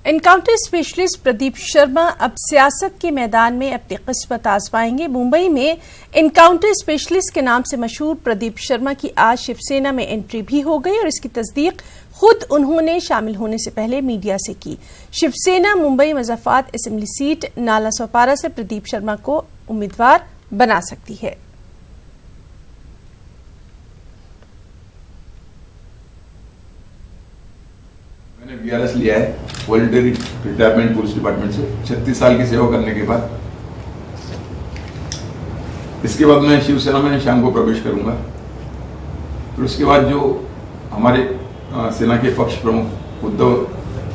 Encounter specialist Pradeep Sharma अब सियासत के मैदान में अपनी किस्मत आजमाएंगे। मुंबई में एनकाउंटर स्पेशलिस्ट के नाम से मशहूर प्रदीप शर्मा की आज शिवसेना में एंट्री भी हो गई और इसकी तस्दीक खुद उन्होंने शामिल होने से पहले मीडिया से की। शिवसेना मुंबई मज़ाफ़ात असेंबली सीट नाला सोपारा से प्रदीप शर्मा को उम्मीदवार बना सकती है। मैंने बीआरएस लिया है वॉलंटरी रिटायरमेंट पुलिस डिपार्टमेंट से 36 साल की सेवा करने के बाद। इसके बाद मैं शिवसेना में शाम को प्रवेश करूंगा। फिर उसके बाद जो हमारे सेना के पक्ष प्रमुख उद्धव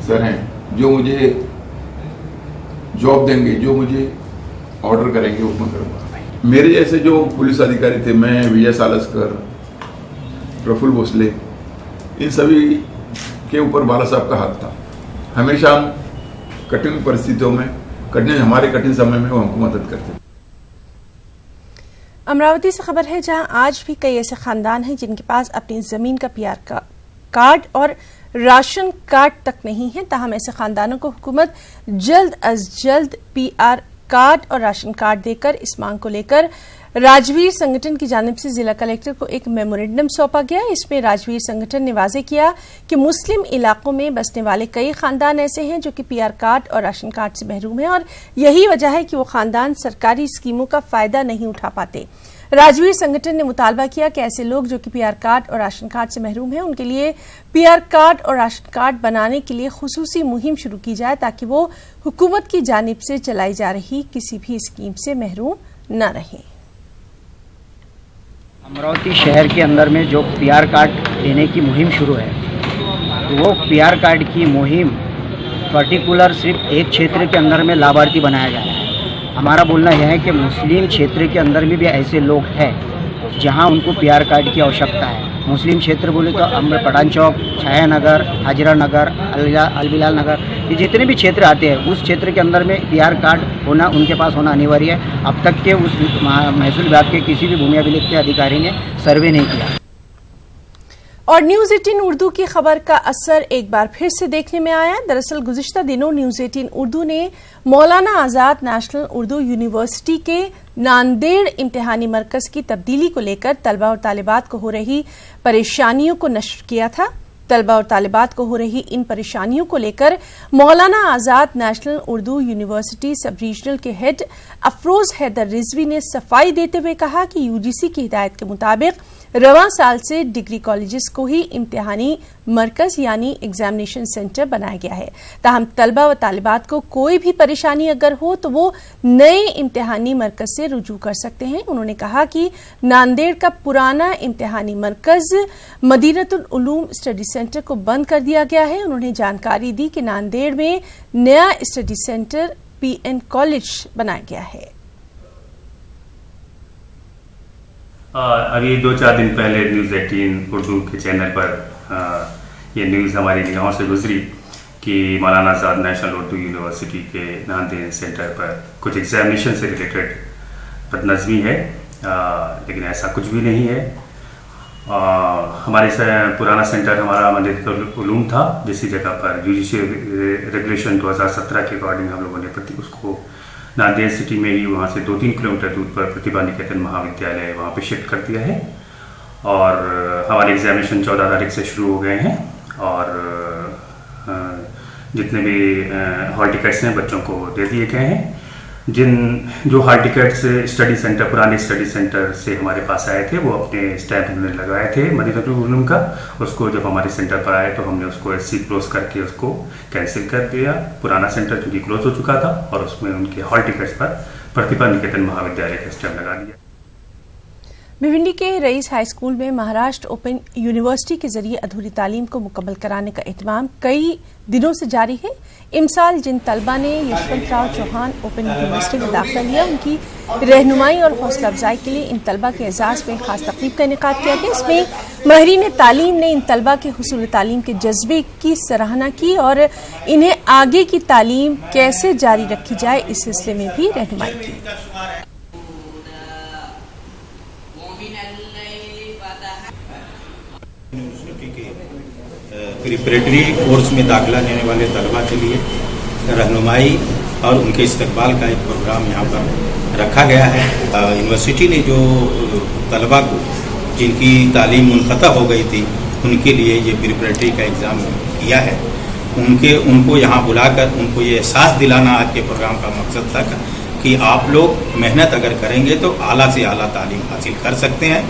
सर हैं, जो मुझे जॉब देंगे, जो मुझे ऑर्डर करेंगे, वो मैं करूंगा। मेरे जैसे जो पुलिस अधिकारी थे, मैं विजय सालस्कर, प्रफुल्ल भोसले, इन सभी के ऊपर बाला साहब का हाथ था। हमेशा हम कठिन परिस्थितियों में, हमारे कठिन समय में वो हमको मदद करते थे। अमरावती से खबर है, जहां आज भी कई ऐसे खानदान हैं जिनके पास अपनी जमीन का पीआर कार्ड और राशन कार्ड तक नहीं है। ताहम ऐसे खानदानों को हुकूमत जल्द अज जल्द पीआर कार्ड और राशन कार्ड देकर इस मांग को लेकर राजवीर संगठन की जानिब से जिला कलेक्टर को एक मेमोरेंडम सौंपा गया। इसमें राजवीर संगठन ने वाजे किया कि मुस्लिम इलाकों में बसने वाले कई खानदान ऐसे हैं जो कि पीआर कार्ड और राशन कार्ड से महरूम हैं और यही वजह है कि वो खानदान सरकारी स्कीमों का फायदा नहीं उठा पाते। राजवीर संगठन ने मुतालबा किया कि ऐसे लोग जो कि पीआर कार्ड और राशन कार्ड से महरूम हैं, उनके लिए पीआर कार्ड और राशन कार्ड बनाने के लिए खुसूसी मुहिम शुरू की जाए ताकि वो हुकूमत की जानिब से चलाई जा रही किसी भी स्कीम से महरूम न रहें। अमरावती शहर के अंदर में जो पीआर कार्ड देने की मुहिम शुरू है, तो वो पीआर कार्ड की मुहिम पर्टिकुलर सिर्फ एक क्षेत्र के अंदर में लाभार्थी बनाया जा रहा है। हमारा बोलना यह है कि मुस्लिम क्षेत्र के अंदर में भी ऐसे लोग हैं जहां उनको पीआर कार्ड की आवश्यकता है। मुस्लिम क्षेत्र बोले तो पठान चौक, छाया नगर, हाजरा नगर, अलबिलाल नगर, ये जितने भी क्षेत्र आते हैं उस क्षेत्र के अंदर में पीआर कार्ड होना, उनके पास होना अनिवार्य है। अब तक के उस महसूल विभाग के किसी भी भूमि अभिलेख के अधिकारी ने सर्वे नहीं किया। और न्यूज़ 18 उर्दू की खबर का असर एक बार फिर से देखने में आया। दरअसल गुज़िश्ता दिनों न्यूज़ 18 उर्दू ने मौलाना आज़ाद नेशनल उर्दू यूनिवर्सिटी के नांदेड़ इम्तिहानी मरकज की तब्दीली को लेकर तलबा और तालिबात को हो रही परेशानियों को नश्र किया था। तलबा और तालिबात को हो रही इन परेशानियों को लेकर मौलाना आज़ाद नेशनल उर्दू यूनिवर्सिटी सब रीजनल के हेड अफरोज हैदर रिजवी ने सफाई देते हुए कहा कि यूजीसी की हिदायत के मुताबिक रवां साल से डिग्री कॉलेजेस को ही इम्तिहानी मरकज यानी एग्जामिनेशन सेंटर बनाया गया है। ताहम तलबा व तालिबात को कोई भी परेशानी अगर हो तो वो नए इम्तिहानी मरकज से रुजू कर सकते हैं। उन्होंने कहा कि नांदेड़ का पुराना इम्तिहानी मरकज मदीनतुल उलूम स्टडी सेंटर को बंद कर दिया गया है। उन्होंने जानकारी दी कि नांदेड़ में नया स्टडी सेंटर पीएन कॉलेज बनाया गया है। अभी 2-4 दिन पहले न्यूज़ 18 उर्दू के चैनल पर ये न्यूज़ हमारी निगाहों से गुजरी कि मौलाना आज़ाद नेशनल उर्दू यूनिवर्सिटी के नांदेड़ सेंटर पर कुछ एग्जामिनेशन से रिलेटेड बदनज़मी है, लेकिन ऐसा कुछ भी नहीं है। हमारे पुराना सेंटर हमारा मदीनतुल उलूम था, जिसी जगह पर यूजीसी रेगुलेशन 2017 के अकॉर्डिंग हम लोगों ने उसको नांदेड़ सिटी में ही वहाँ से 2-3 किलोमीटर दूर पर प्रतिभा निकेतन महाविद्यालय वहाँ पे शिफ्ट कर दिया है और हमारे एग्जामिनेशन 14 तारीख से शुरू हो गए हैं और जितने भी हॉल टिकट्स हैं बच्चों को दे दिए गए हैं। जो हॉल टिकट्स स्टडी सेंटर, पुराने स्टडी सेंटर से हमारे पास आए थे, वो अपने स्टैंप उन्होंने लगाए थे मदीनतुल उलूम का। उसको जब हमारे सेंटर पर आए तो हमने उसको एससी क्लोज करके उसको कैंसिल कर दिया। पुराना सेंटर चूँकि क्लोज हो चुका था और उसमें उनके हॉल टिकट्स पर प्रतिभा निकेतन महाविद्यालय का स्टैंप लगा दिया। भिवंडी के रईस हाई स्कूल में महाराष्ट्र ओपन यूनिवर्सिटी के जरिए अधूरी तालीम को मुकम्मल कराने का एहतमाम कई दिनों से जारी है। इमसाल जिन तलबा ने यशवंतराव चौहान ओपन यूनिवर्सिटी में दाखिला लिया, उनकी रहनुमाई और हौसला अफजाई के लिए इन तलबा के एजाज़ में खास तकरीब का इनेकाद किया गया। इसमें माहिरीन तालीम ने इन तलबा के हुसूल तालीम के जज्बे की सराहना की और इन्हें आगे की तालीम कैसे जारी रखी जाए इस सिलसिले में भी रहनुमाई की। यूनिवर्सिटी के प्रिपरेटरी कोर्स में दाखिला लेने वाले तलबा के लिए रहनुमाई और उनके इस्तकबाल का एक प्रोग्राम यहाँ पर रखा गया है। यूनिवर्सिटी ने जो तलबा को जिनकी तालीम मुनक़ता हो गई थी उनके लिए ये प्रिपरेटरी का एग्ज़ाम किया है, उनको यहाँ बुलाकर उनको ये एहसास दिलाना आज के प्रोग्राम का मकसद था कि आप लोग मेहनत अगर करेंगे तो आला से आला तालीम हासिल कर सकते हैं।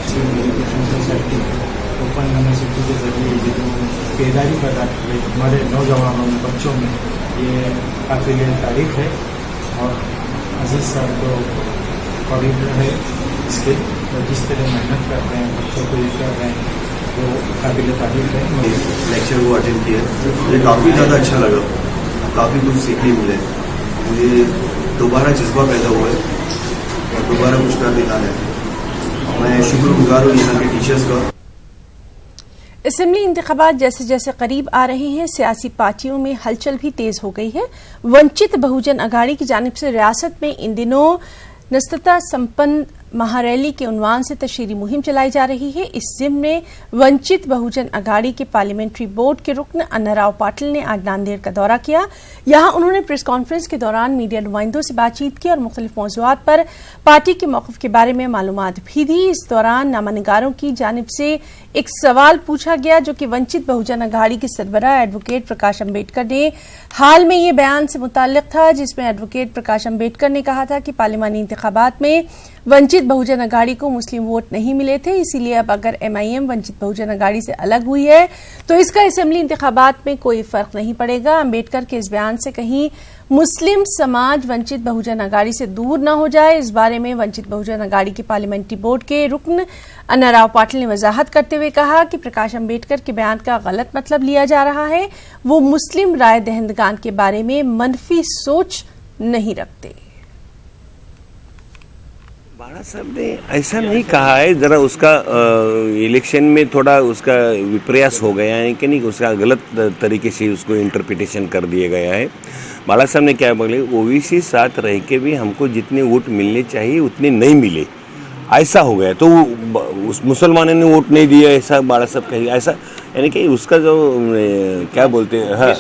ओपन यूनिवर्सिटी के जरिए बेदारी पैदा कर हमारे नौजवानों में, बच्चों में, ये काबिल तारीफ है और अजीज साहब को करीब है इसके, और जिस तरह मेहनत कर रहे हैं, बच्चों को ये कर रहे हैं, वो काबिल तारीफ है। लेक्चर को अटेंड किया, मुझे काफ़ी ज़्यादा अच्छा लगा, काफ़ी कुछ सीखने मिले, मुझे दोबारा जज्बा पैदा हुआ है और दोबारा कुछ कर दिखाना है। मैं शुक्रगुजार हूँ यहाँ के टीचर्स का। असेंबली इंतखाबात जैसे जैसे करीब आ रहे हैं, सियासी पार्टियों में हलचल भी तेज हो गई है। वंचित बहुजन अघाड़ी की जानिब से रियासत में इन दिनों नस्तता संपन्न महारैली के उन्वान से तशहीरी मुहिम चलाई जा रही है। इस जिम्न में वंचित बहुजन अघाड़ी के पार्लियामेंट्री बोर्ड के रुकन अन्ना राव पाटिल ने आज नांदेड़ का दौरा किया। यहां उन्होंने प्रेस कॉन्फ्रेंस के दौरान मीडिया नुमाइंदों से बातचीत की और मुख्तलिफ मौज़ूआत पर पार्टी के मौक़िफ़ के बारे में मालूमात भी दी। इस दौरान नामानिगारों की जानिब से एक सवाल पूछा गया जो कि वंचित बहुजन अघाड़ी के सरबराह एडवोकेट प्रकाश अम्बेडकर ने हाल में ये बयान से मुताल्लिक था, जिसमें एडवोकेट प्रकाश अम्बेडकर ने कहा था कि पार्लियामानी इंतखाबात में वंचित बहुजन अघाड़ी को मुस्लिम वोट नहीं मिले थे, इसीलिए अब अगर MIM वंचित बहुजन अघाड़ी से अलग हुई है तो इसका असेंबली इंतखाबात में कोई फर्क नहीं पड़ेगा। अम्बेडकर के इस बयान से कहीं मुस्लिम समाज वंचित बहुजन अघाड़ी से दूर न हो जाए, इस बारे में वंचित बहुजन अघाड़ी के पार्लियामेंट्री बोर्ड के रुकन अन्ना राव पाटिल ने वजाहत करते हुए कहा कि प्रकाश अम्बेडकर के बयान का गलत मतलब लिया जा रहा है, वो मुस्लिम राय दहिंदगान के बारे में मनफी सोच नहीं रखते। बाड़ा साहब ने ऐसा नहीं कहा है, ज़रा उसका इलेक्शन में थोड़ा उसका विप्रयास हो गया है कि नहीं, उसका गलत तरीके से उसको इंटरप्रिटेशन कर दिया गया है। बाड़ा साहब ने क्या बोले, OBC साथ रह के भी हमको जितने वोट मिलने चाहिए उतने नहीं मिले, ऐसा हो गया, तो उस मुसलमानों ने वोट नहीं दिया, ऐसा बाड़ा साहब कहेंगे, ऐसा यानी कि उसका जो क्या बोलते हैं, हाँ,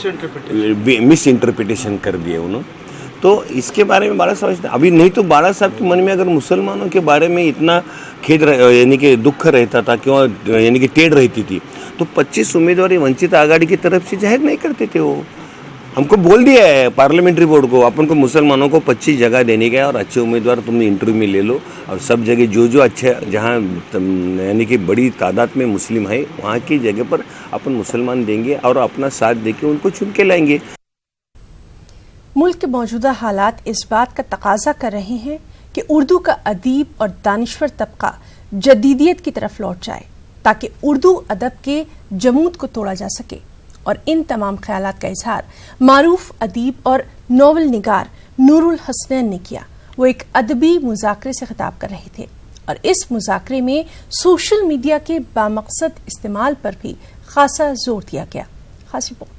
मिस इंटरप्रिटेशन कर दिया उन्होंने। तो इसके बारे में बाड़ा साहब अभी नहीं, तो बाड़ा साहब के मन में अगर मुसलमानों के बारे में इतना खेद यानी कि दुख रहता था, क्यों यानी कि टेढ़ रहती थी, तो 25 उम्मीदवार वंचित आघाड़ी की तरफ से जाहिर नहीं करते थे। वो हमको बोल दिया है पार्लियामेंट्री बोर्ड को, अपन को मुसलमानों को 25 जगह देने का है और अच्छे उम्मीदवार तुम इंटरव्यू में ले लो, और सब जगह जो अच्छे जहाँ यानी कि बड़ी तादाद में मुस्लिम है वहाँ की जगह पर अपन मुसलमान देंगे और अपना साथ देके उनको चुन के लाएंगे। मुल्क के मौजूदा हालात इस बात का तकाजा कर रहे हैं कि उर्दू का अदीब और दानिश्वर तबका जदीदियत की तरफ लौट जाए, ताकि उर्दू अदब के जमूद को तोड़ा जा सके। और इन तमाम ख्यालात का इजहार मारूफ अदीब और नोवेल निगार नूरुल हसनैन ने किया। वो एक अदबी मुज़ाकरे से खिताब कर रहे थे और इस मुज़ाकरे में सोशल मीडिया के बामकसद इस्तेमाल पर भी खासा जोर दिया गया। खास रिपोर्ट।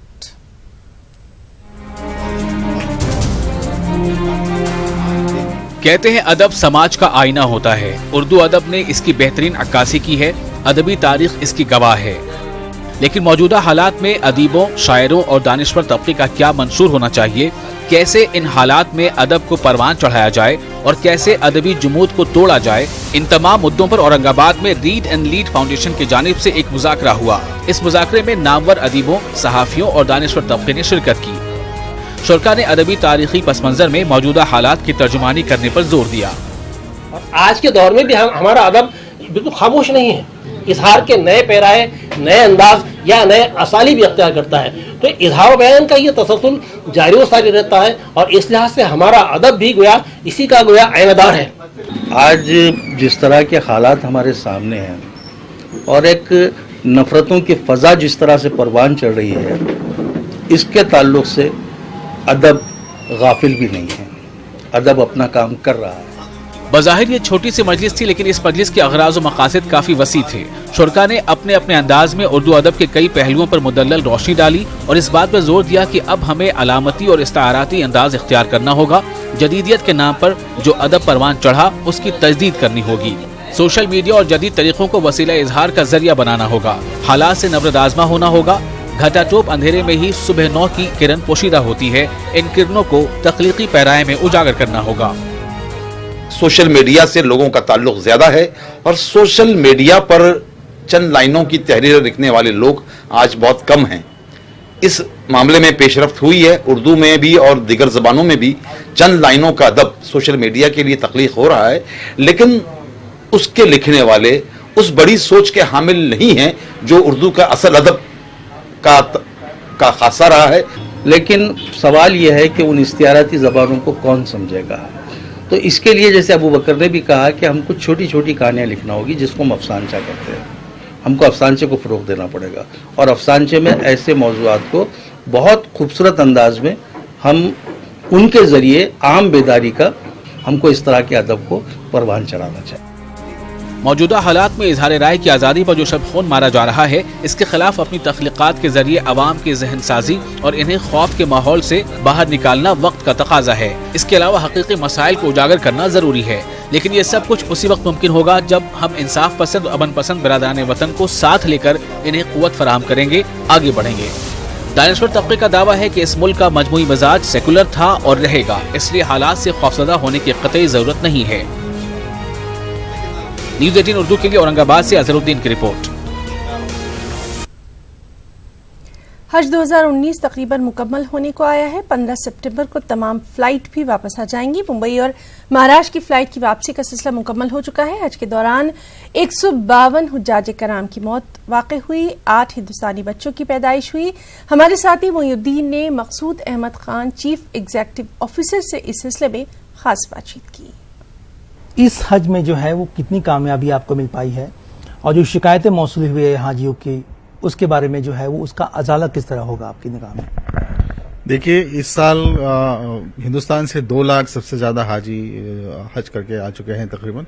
कहते हैं अदब समाज का आईना होता है। उर्दू अदब ने इसकी बेहतरीन अक्कासी की है, अदबी तारीख इसकी गवाह है। लेकिन मौजूदा हालात में अदीबों, शायरों और दानिश्वर तबके का क्या मंशूर होना चाहिए, कैसे इन हालात में अदब को परवान चढ़ाया जाए और कैसे अदबी जुमूद को तोड़ा जाए, इन तमाम मुद्दों पर औरंगाबाद में रीड एंड लीड फाउंडेशन की जानिब से एक मुज़ाकरा हुआ। इस मुज़ाकरे में नामवर अदीबों, सहाफ़ियों और दानिश्वर तबके ने शिरकत की। शुरका ने अदबी तारीखी पस मंजर में मौजूदा हालात की तर्जुमानी करने पर जोर दिया। और आज के दौर में भी हमारा अदब बिल्कुल खामोश नहीं है, इजहार के नए पैराए, नए अंदाज या नए असाली भी अख्तियार करता है। तो इजहार बयान का ये तसलसल जारी व सारी रहता है और इस लिहाज से हमारा अदब भी गोया इसी का गोया आयनादार है। आज जिस तरह के हालात हमारे सामने हैं और एक नफरतों की फ़ज़ा जिस तरह से परवान चढ़ रही है, इसके ताल्लुक से अदब गाफिल भी नहीं है, अदब अपना काम कर रहा है। बज़ाहिर ये छोटी सी मजलिस थी, लेकिन इस मजलिस के अगराज और मकासद काफी वसी थे। शुरका ने अपने अपने अंदाज में उर्दू अदब के कई पहलुओं पर मुदल्लल रोशनी डाली और इस बात पर जोर दिया कि अब हमें अलामती और इस्ताराती अंदाज इख्तियार करना होगा। जदीदियत के नाम पर जो अदब परवान चढ़ा उसकी तजदीद करनी होगी। सोशल मीडिया और जदीद तरीकों को वसीला इजहार का जरिया बनाना होगा। हालात से नबरद आज़मा होना होगा। घटाटोप अंधेरे में ही सुबह 9 की किरण पोशीदा होती है। इन किरणों को तख्लीकी पैराए में उजागर करना होगा। सोशल मीडिया से लोगों का ताल्लुक ज्यादा है और सोशल मीडिया पर चंद लाइनों की तहरीर लिखने वाले लोग आज बहुत कम हैं। इस मामले में पेशरफ्त हुई है। उर्दू में भी और दीगर ज़बानों में भी चंद लाइनों का अदब सोशल मीडिया के लिए तख्लीक हो रहा है, लेकिन उसके लिखने वाले उस बड़ी सोच के हामिल नहीं हैं जो उर्दू का असल अदब का खासा रहा है। लेकिन सवाल यह है कि उन इख्तियाराती ज़बानों को कौन समझेगा। तो इसके लिए जैसे अबू बकर ने भी कहा कि हमको छोटी छोटी कहानियाँ लिखना होगी जिसको हम अफसानचा कहते हैं। हमको अफसानचे को फ़रोग़ देना पड़ेगा और अफसानचे में ऐसे मौज़ूआत को बहुत खूबसूरत अंदाज में हम उनके ज़रिए आम बेदारी का हमको इस तरह के अदब को परवान चढ़ाना चाहिए। मौजूदा हालात में इजहार राय की आज़ादी पर जो शब खून मारा जा रहा है, इसके खिलाफ अपनी तख्लीक़ात के जरिए अवाम की जहन साजी और इन्हें खौफ के माहौल से बाहर निकालना वक्त का तकाजा है। इसके अलावा हकीकी मसाइल को उजागर करना जरूरी है, लेकिन ये सब कुछ उसी वक्त मुमकिन होगा जब हम इंसाफ पसंद और अमन पसंद बिरादरान वतन को साथ लेकर इन्हें क़ुव्वत फराहम करेंगे, आगे बढ़ेंगे। दानिश्वर तबके का दावा है कि इस मुल्क का मजमूई मिजाज सेकुलर था और रहेगा, इसलिए हालात से खौफजदा होने की कतई जरूरत नहीं है। न्यूज़ 18 उर्दू के लिए औरंगाबाद से अजहरुद्दीन की रिपोर्ट। हज 2019 तकरीबन मुकम्मल होने को आया है। 15 सितंबर को तमाम फ्लाइट भी वापस आ जाएंगी। मुंबई और महाराष्ट्र की फ्लाइट की वापसी का सिलसिला मुकम्मल हो चुका है। हज के दौरान 152 हुज्जाज कराम की मौत वाक़ हुई, 8 हिंदुस्तानी बच्चों की पैदाइश हुई। हमारे साथी मोहिउद्दीन ने Maqsood Ahmed Khan chief executive officer से इस सिलसिले में खास बातचीत की। इस हज में जो है वो कितनी कामयाबी आपको मिल पाई है और जो शिकायतें मौसूल हुई है हाजियों की, उसके बारे में जो है वो उसका अजाला किस तरह होगा आपकी निगाह में? देखिए, इस साल हिंदुस्तान से 2 लाख सबसे ज्यादा हाजी हज करके आ चुके हैं। तकरीबन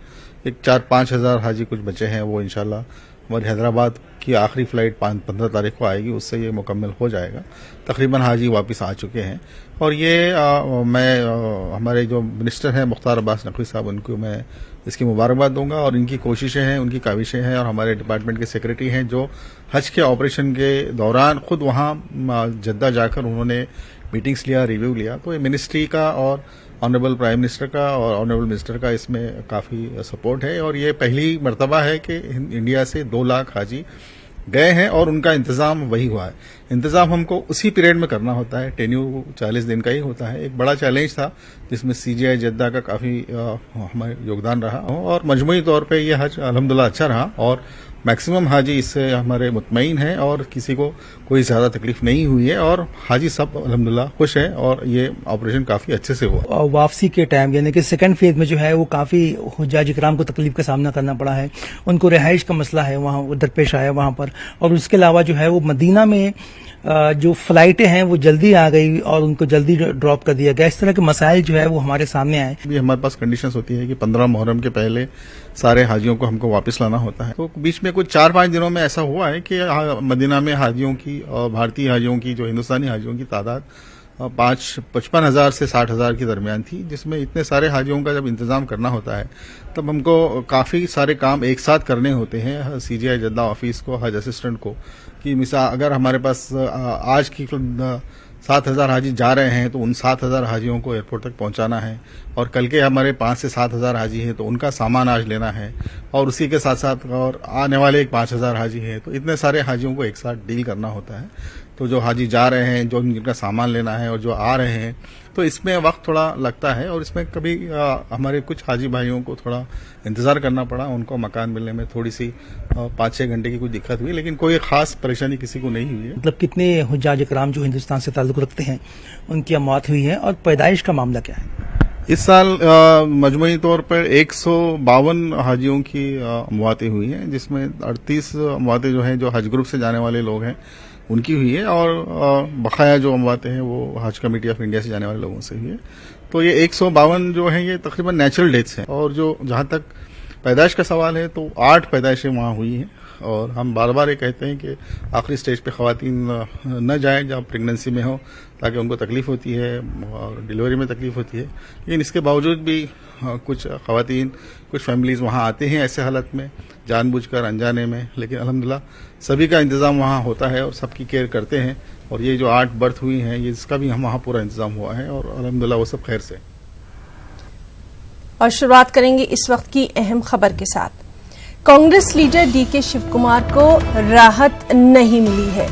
4-5 हजार हाजी कुछ बचे हैं। वो इंशाल्लाह हमारी हैदराबाद की आखिरी फ्लाइट 15 तारीख को आएगी, उससे ये मुकम्मल हो जाएगा। तकरीबन हाजी वापस आ चुके हैं और ये मैं हमारे जो मिनिस्टर हैं मुख्तार अब्बास नकवी साहब, उनको मैं इसकी मुबारकबाद दूंगा और इनकी कोशिशें हैं, उनकी काविशें हैं और हमारे डिपार्टमेंट के सेक्रेटरी हैं जो हज के ऑपरेशन के दौरान खुद वहां जद्दा जाकर उन्होंने मीटिंग्स लिया, रिव्यू लिया। तो ये मिनिस्ट्री का और ऑनरेबल प्राइम मिनिस्टर का और ऑनरेबल मिनिस्टर का इसमें काफी सपोर्ट है और ये पहली मर्तबा है कि इंडिया से 2 लाख हाजी गए हैं और उनका इंतजाम वही हुआ है। इंतजाम हमको उसी पीरियड में करना होता है, टेन्यू 40 दिन का ही होता है। एक बड़ा चैलेंज था जिसमें सीजीआई जद्दा का काफी हमारा योगदान रहा और मजमूई तौर पे ये हज अल्हम्दुलिल्लाह अच्छा रहा और मैक्सिमम हाजी इससे हमारे मुतमईन हैं और किसी को कोई ज्यादा तकलीफ नहीं हुई है और हाजी सब अल्हम्दुलिल्लाह खुश हैं और ये ऑपरेशन काफी अच्छे से हुआ। वापसी के टाइम यानी कि सेकंड फेज में जो है वो काफी हुज्जाज इकराम को तकलीफ का सामना करना पड़ा है, उनको रिहाइश का मसला है वहाँ दरपेश आया वहां पर, और उसके अलावा जो है वो मदीना में जो फ्लाइटें हैं वो जल्दी आ गई और उनको जल्दी ड्रॉप कर दिया गया। इस तरह के मसाइल जो है वो हमारे सामने आए। भी हमारे पास कंडीशंस होती है कि 15 मुहर्रम के पहले सारे हाजियों को हमको वापस लाना होता है। तो बीच में कुछ 4-5 दिनों में ऐसा हुआ है कि मदीना में हाजियों की और भारतीय हाजियों की जो हिंदुस्तानी हाजियों की तादाद 55,000 से 60,000 के दरमियान थी, जिसमें इतने सारे हाजियों का जब इंतजाम करना होता है तब हमको काफी सारे काम एक साथ करने होते हैं। सीजीआई जद्दा ऑफिस को, हज असिस्टेंट को, कि मिसाल अगर हमारे पास आज की 7,000 हाजी जा रहे हैं तो उन 7,000 हाजियों को एयरपोर्ट तक पहुंचाना है और कल के हमारे 5 से 7,000 हाजी हैं तो उनका सामान आज लेना है और उसी के साथ साथ और आने वाले 5,000 हाजी हैं, तो इतने सारे हाजियों को एक साथ डील करना होता है। तो जो हाजी जा रहे हैं, जो जिनका सामान लेना है और जो आ रहे हैं, तो इसमें वक्त थोड़ा लगता है और इसमें कभी हमारे कुछ हाजी भाइयों को थोड़ा इंतजार करना पड़ा, उनको मकान मिलने में थोड़ी सी 5-6 घंटे की कुछ दिक्कत हुई, लेकिन कोई खास परेशानी किसी को नहीं हुई है। मतलब कितने हुज्जाज इकराम जो हिंदुस्तान से ताल्लुक रखते हैं उनकी मौत हुई है और पैदाइश का मामला क्या है? इस साल मजमूई तौर पर 152 हाजियों की मौतें हुई हैं, जिसमें 38 मौतें जो हैं जो हज ग्रुप से जाने वाले लोग हैं उनकी हुई है और बकाया जो अमवातें हैं वो हज कमेटी ऑफ इंडिया से जाने वाले लोगों से हुई है। तो ये 152 जो है ये तकरीबन नेचुरल डेथ्स हैं और जो जहां तक पैदाइश का सवाल है तो 8 पैदाइशें वहां हुई हैं और हम बार बार ये कहते हैं कि आखिरी स्टेज पे ख़वातीन न जाएं जब प्रेगनेंसी में हो, ताकि उनको तकलीफ होती है और डिलीवरी में तकलीफ होती है। लेकिन इसके बावजूद भी कुछ ख़वातीन, कुछ फैमिलीज़ वहाँ आते हैं ऐसे हालत में, जानबूझकर अनजाने में, लेकिन अल्हम्दुलिल्लाह सभी का इंतज़ाम वहाँ होता है और सबकी केयर करते हैं। और ये जो 8 बर्थ हुई हैं, ये इसका भी हम वहाँ पूरा इंतज़ाम हुआ है और अल्हम्दुलिल्लाह वो सब खैर से। और शुरुआत करेंगे इस वक्त की अहम खबर के साथ। कांग्रेस लीडर डीके शिव कुमार को राहत नहीं मिली है।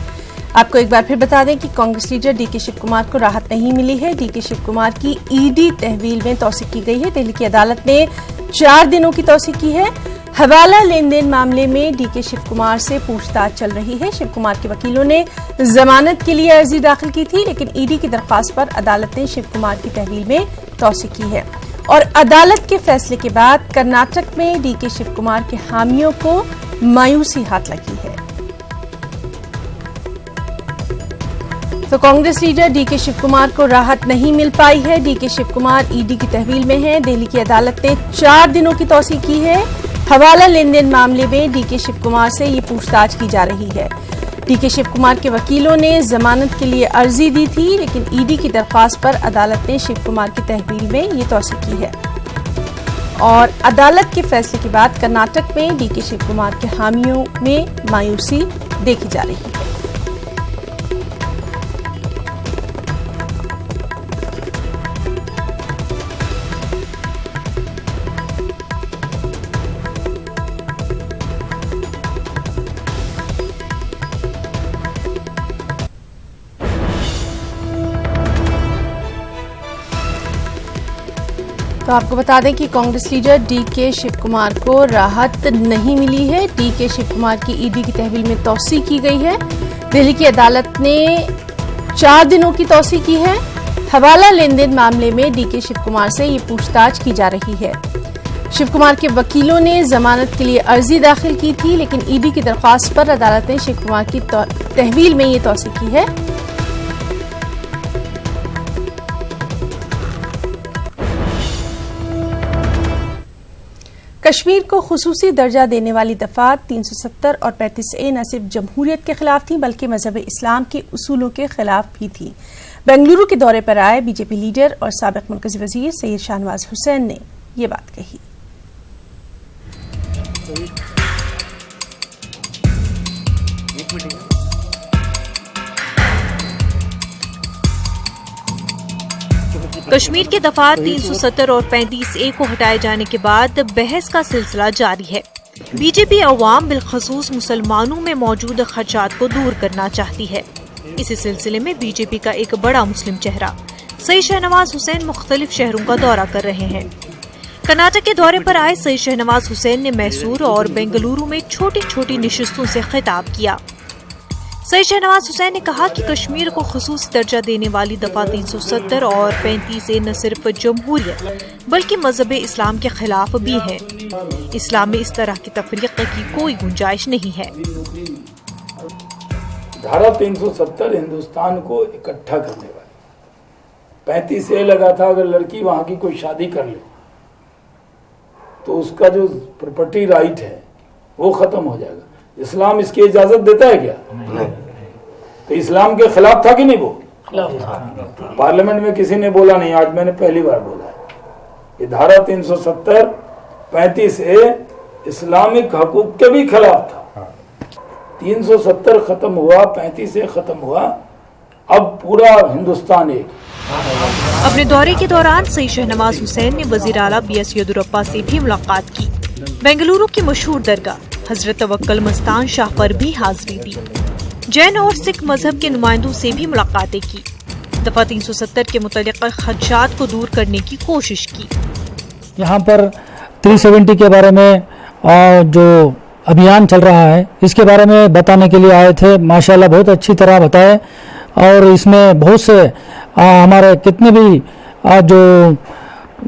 आपको एक बार फिर बता दें कि कांग्रेस लीडर डीके शिव कुमार को राहत नहीं मिली है। डीके शिव कुमार की ईडी तहवील में तौसीक की गई है। दिल्ली की अदालत ने 4 दिनों की तौसीक की है। हवाला लेन देन मामले में डीके शिव कुमार से पूछताछ चल रही है। शिव कुमार के वकीलों ने जमानत के लिए अर्जी दाखिल की थी, लेकिन ईडी की दरख्वास्त पर अदालत ने शिव कुमार की तहवील में तौसीक की है। और अदालत के फैसले के बाद कर्नाटक में डीके शिव कुमार के हामियों को मायूसी हाथ लगी है। तो कांग्रेस लीडर डीके शिव कुमार को राहत नहीं मिल पाई है। डीके शिव कुमार ईडी की तहवील में है। दिल्ली की अदालत ने 4 दिनों की तौसीक की है। हवाला लेन देन मामले में डीके शिव कुमार से ये पूछताछ की जा रही है। डीके शिव कुमार के वकीलों ने जमानत के लिए अर्जी दी थी, लेकिन ईडी की दरख्वास्त पर अदालत ने शिव कुमार की तहवील में ये तौसीक की है। और अदालत के फैसले के बाद कर्नाटक में डीके शिव कुमार के हामियों में मायूसी देखी जा रही है। तो आपको बता दें कि कांग्रेस लीडर डीके शिव कुमार को राहत नहीं मिली है। डीके शिव कुमार की ईडी की तहवील में तौसीक की गई है। दिल्ली की अदालत ने 4 दिनों की तौसीक की है। हवाला लेन देन मामले में डीके शिव कुमार से ये पूछताछ की जा रही है। शिव कुमार के वकीलों ने जमानत के लिए अर्जी दाखिल की थी, लेकिन ईडी की दरख्वास्त पर अदालत ने शिव कुमार की तहवील में ये तौसीक की है। कश्मीर को खुसूसी दर्जा देने वाली दफात 370 और 35A न सिर्फ जमहूरियत के खिलाफ थी, बल्कि मजहब इस्लाम के उसूलों के खिलाफ भी थी। बेंगलुरु के दौरे पर आए बीजेपी लीडर और साबिक मरकजी वजीर सैयद शाहनवाज हुसैन ने ये बात कही। कश्मीर के दफात 370 और 35A को हटाए जाने के बाद बहस का सिलसिला जारी है। बीजेपी अवाम बिलखसूस मुसलमानों में मौजूद खदशात को दूर करना चाहती है। इसी सिलसिले में बीजेपी का एक बड़ा मुस्लिम चेहरा सैयद शाहनवाज हुसैन मुख्तलिफ शहरों का दौरा कर रहे हैं। कर्नाटक के दौरे पर आए सैयद शाहनवाज हुसैन ने मैसूर और बेंगलुरु में छोटी छोटी नशिस्तों से खिताब किया। सैयद शाहनवाज हुसैन ने कहा कि कश्मीर को खुसूसी दर्जा देने वाली दफा 370 और 35A न सिर्फ जमहूरियत बल्कि मजहब इस्लाम के खिलाफ भी है। इस्लाम में इस तरह की तफरीक की कोई गुंजाइश नहीं है। धारा 370 हिंदुस्तान को इकट्ठा करने वाली, 35A लगा था अगर लड़की वहां की कोई शादी कर ले तो उसका जो प्रॉपर्टी राइट है वो खत्म हो जाएगा। इस्लाम इसकी इजाजत देता है क्या? नहीं। तो इस्लाम के खिलाफ था कि नहीं? वो पार्लियामेंट में किसी ने बोला नहीं, आज मैंने पहली बार बोला है। ये धारा 370 35A इस्लामिक हकूक के भी खिलाफ था। 370 खत्म हुआ, 35A खत्म हुआ, अब पूरा हिंदुस्तान एक। अपने दौरे के दौरान सैयद शाहनवाज हुसैन ने वजीर आला BS येदियुरप्पा से भी मुलाकात की। बेंगलुरु की मशहूर दरगाह हजरत तवक्कल मस्तान शाह पर भी हाजिरी दी। जैन और सिख मजहब के नुमाइंदों से भी मुलाकातें की। दफा 370 के मुतल्लिक़ खदशात को दूर करने की कोशिश की। यहाँ पर 370 के बारे में जो अभियान चल रहा है इसके बारे में बताने के लिए आए थे। माशाल्लाह बहुत अच्छी तरह बताए और इसमें बहुत से हमारे कितने भी जो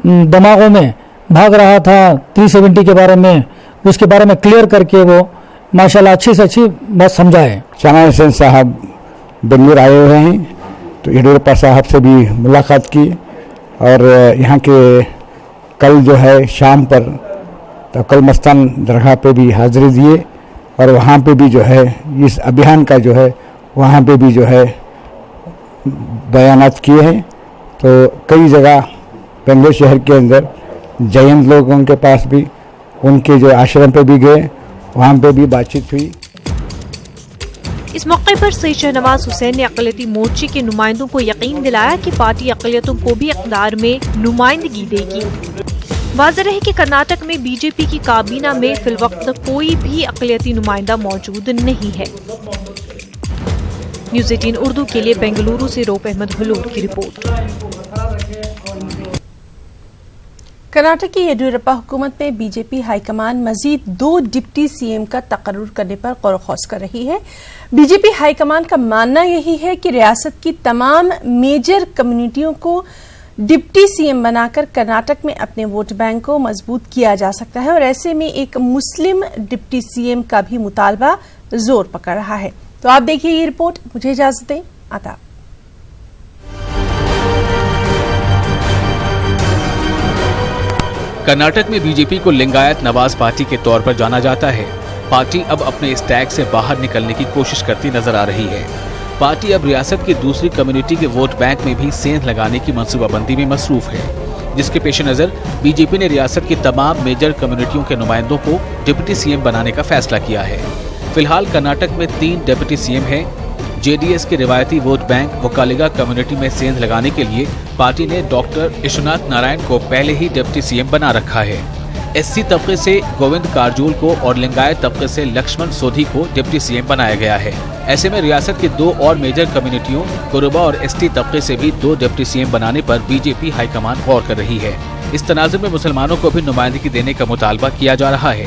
दिमागों में भाग रहा था 370 के बारे में, उसके बारे में क्लियर करके वो माशाल्लाह अच्छी से अच्छी बात समझाए। शाहनवाज हुसैन साहब बेंगलुरु आए हुए हैं तो येदियुरप्पा साहब से भी मुलाकात की और यहाँ के कल जो है शाम पर तवक्कल मस्तान दरगाह पे भी हाजिरी दिए और वहाँ पे भी जो है इस अभियान का जो है वहाँ पे भी जो है बयानात किए हैं। तो कई जगह बेंगलोर शहर के अंदर जैन लोगों के पास भी उनके जो आश्रम पे भी गए, वहाँ पे भी बातचीत हुई। इस मौके पर सईद शहनवाज हुसैन ने अक़लियती मोर्चे के नुमाइंदों को यकीन दिलाया कि पार्टी अक़लियतों को भी इक़्तिदार में नुमाइंदगी देगी। वाज़ेह रहे कि कर्नाटक में बीजेपी की काबीना में फिलवक्त कोई भी अक़लियती नुमाइंदा मौजूद नहीं है। न्यूज़ 18 उर्दू के लिए बेंगलुरु से रोप अहमद हुलूर की रिपोर्ट। कर्नाटक की येडियुरप्पा हुकूमत में बीजेपी हाईकमान मजीद 2 डिप्टी सीएम का तकर्रुर करने पर गौर खौस कर रही है। बीजेपी हाईकमान का मानना यही है कि रियासत की तमाम मेजर कम्युनिटियों को डिप्टी सीएम बनाकर कर्नाटक में अपने वोट बैंक को मजबूत किया जा सकता है और ऐसे में एक मुस्लिम डिप्टी सीएम का भी मुतालबा जोर पकड़ रहा है। तो आप देखिए ये रिपोर्ट। मुझे इजाजत दें, आदाब। कर्नाटक में बीजेपी को लिंगायत नवाज पार्टी के तौर पर जाना जाता है। पार्टी अब अपने इस टैग से बाहर निकलने की कोशिश करती नजर आ रही है। पार्टी अब रियासत की दूसरी कम्युनिटी के वोट बैंक में भी सेंध लगाने की मंसूबाबंदी में मसरूफ है, जिसके पेश नजर बीजेपी ने रियासत की तमाम मेजर कम्युनिटियों के नुमाइंदों को डिप्टी सीएम बनाने का फैसला किया है। फिलहाल कर्नाटक में 3 डिप्टी सीएम हैं। जेडीएस के रिवायती वोट बैंक वोकालिगा कम्युनिटी में सेंध लगाने के लिए पार्टी ने डॉक्टर विश्वनाथ नारायण को पहले ही डिप्टी सीएम बना रखा है। एससी तबके से गोविंद कारजोल को और लिंगायत तबके से लक्ष्मण सोधी को डिप्टी सीएम बनाया गया है। ऐसे में रियासत की 2 और मेजर कम्युनिटियों कोरबा और एसटी तबके से भी 2 डिप्टी सीएम बनाने पर बीजेपी हाईकमान गौर कर रही है। इस तनाजुर में मुसलमानों को भी नुमाइंदगी देने का मुतालबा किया जा रहा है।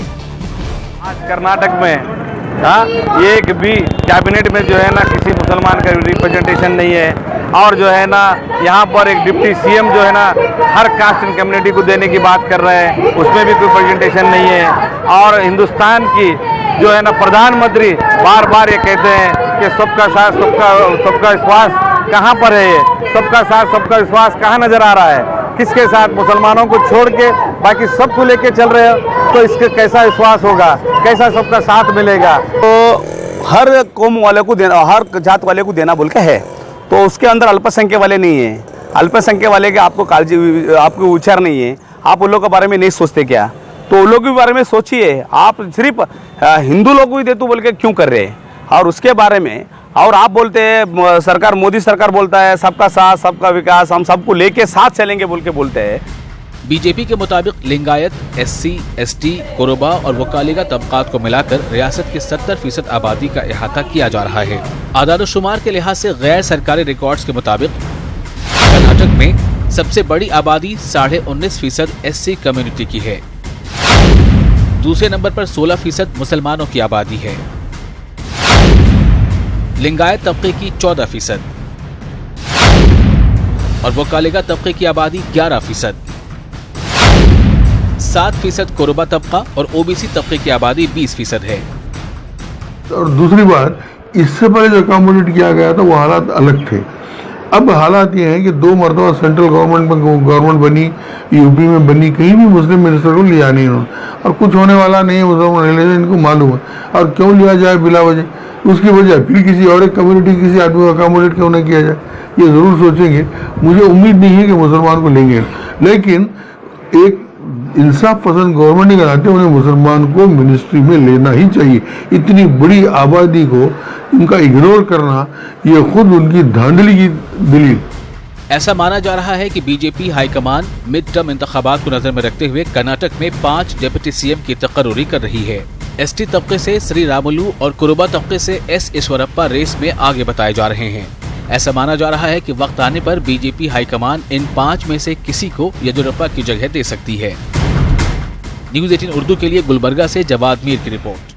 आज कर्नाटक में एक भी कैबिनेट में जो है ना किसी मुसलमान का रिप्रेजेंटेशन नहीं है और जो है ना यहाँ पर एक डिप्टी सीएम जो है ना हर कास्ट एंड कम्युनिटी को देने की बात कर रहे हैं, उसमें भी कोई प्रेजेंटेशन नहीं है। और हिंदुस्तान की जो है ना प्रधानमंत्री बार बार ये कहते हैं कि सबका साथ सबका विश्वास कहाँ पर है, ये सबका साथ सबका विश्वास कहाँ नजर आ रहा है, किसके साथ? मुसलमानों को छोड़ के बाकी सबको लेके चल रहे हो तो इसके कैसा विश्वास होगा, कैसा सबका साथ मिलेगा? तो हर कौम वाले को देना, हर जात वाले को देना बोल के है, तो उसके अंदर अल्पसंख्यक वाले नहीं है। अल्पसंख्यक वाले के आपको आपको विचार नहीं है, आप उन लोगों के बारे में नहीं सोचते क्या? तो उन लोगों के बारे में सोचिए। आप सिर्फ हिंदू लोग भी दे तो बोल के क्यों कर रहे हैं? और उसके बारे में और आप बोलते हैं सरकार, मोदी सरकार बोलता है सबका साथ सबका विकास, हम सबको लेके साथ चलेंगे बोल के बोलते हैं। बीजेपी के मुताबिक लिंगायत, एससी, एसटी, कोरबा और वकालिगा तबकात को मिलाकर रियासत की 70% आबादी का अहाता किया जा रहा है। आदाद-ओ-शुमार के लिहाज से गैर सरकारी रिकॉर्ड्स के मुताबिक कर्नाटक में सबसे बड़ी आबादी 19.5% एससी कम्युनिटी की है। दूसरे नंबर पर 16% मुसलमानों की आबादी है। लिंगायत तबके की 14% और वकालिगा तबके की आबादी 11%। 7% कोरबा तबका और ओबीसी तबके की आबादी 20% है। और दूसरी बात, इससे पहले जो अकोमोडेट किया गया था वो हालात अलग थे। अब हालात ये हैं कि 2 मरतबा सेंट्रल गवर्नमेंट बनी, यूपी में बनी, कहीं भी मुस्लिम मिनिस्टर को लिया नहीं उन्होंने, और कुछ होने वाला नहीं है मुसलमान रिलीजन, इनको मालूम है। और क्यों लिया जाए बिला वजह? उसकी वजह फिर किसी और एक कम्युनिटी, किसी आदमी को अकोमोडेट क्यों न किया जाए, ये ज़रूर सोचेंगे। मुझे उम्मीद नहीं है कि मुसलमान को लेंगे, लेकिन एक इंसाफ पसंद गवर्नमेंट के नाते उन्हें मुसलमान को मिनिस्ट्री में लेना ही चाहिए। इतनी बड़ी आबादी को उनका इग्नोर करना ये खुद उनकी धांधली की दलील। ऐसा माना जा रहा है कि बीजेपी हाईकमान मिड टर्म इंतखाबात को नजर में रखते हुए कर्नाटक में 5 डिप्टी सीएम की तकर्रुरी कर रही है। एसटी तबके से श्री रामुलु और कुरुबा तबके से एस ईश्वरप्पा रेस में आगे बताए जा रहे हैं। ऐसा माना जा रहा है कि वक्त आने पर बीजेपी हाईकमान इन 5 में से किसी को येडियुरप्पा की जगह दे सकती है। न्यूज़ 18 उर्दू के लिए गुलबर्गा से जवाद मीर की रिपोर्ट।